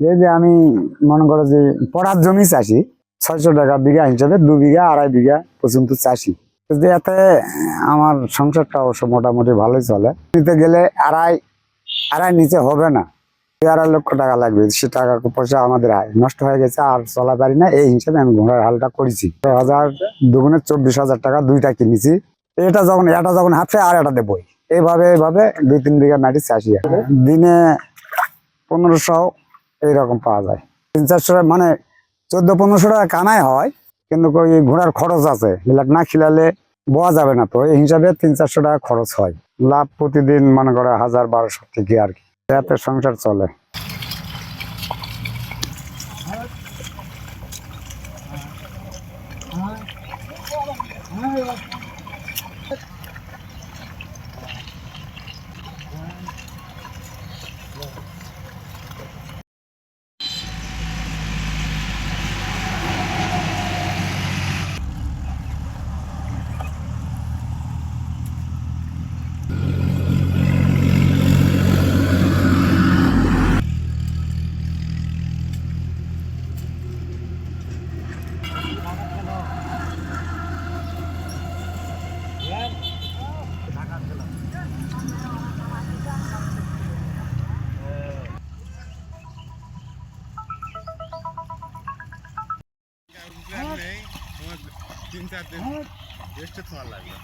এই যে আমি মনে করো যে পড়ার জমি চাষি, 600 টাকা বিঘা হিসাবে 2 বিঘা 2.5 বিঘা পর্যন্ত চাষি। এতে আমার সংসারটা অবশ্য মোটামুটি ভালোই চলে। নিতে গেলে আড়াই নিচে হবে না, 2.5 লক্ষ টাকা লাগবে। সে টাকা পয়সা আমাদের নষ্ট হয়ে গেছে, আর চলা পারি না। এই হিসাবে আমি ঘোড়ার হালটা করেছি। 2 24,000 টাকা দুইটা কিনেছি। এটা যখন হাফে আর এটা দেবই। এইভাবে 2-3 বিঘা মাটি চাষি। দিনে 1500 এইরকম পাওয়া যায়। 300-400 মানে 1400-1500 টাকা কামাই হয়, কিন্তু ওই ঘোড়ার খরচ আছে, না খিলালে বোয়া যাবে না। তো এই হিসাবে 300-400 টাকা খরচ হয়। লাভ প্রতিদিন মনে করে 1000-1200 থেকে আর কি, এতে সংসার চলে। নেই, তোমার 3-4 দিন রেস্টে থাকা লাগবে।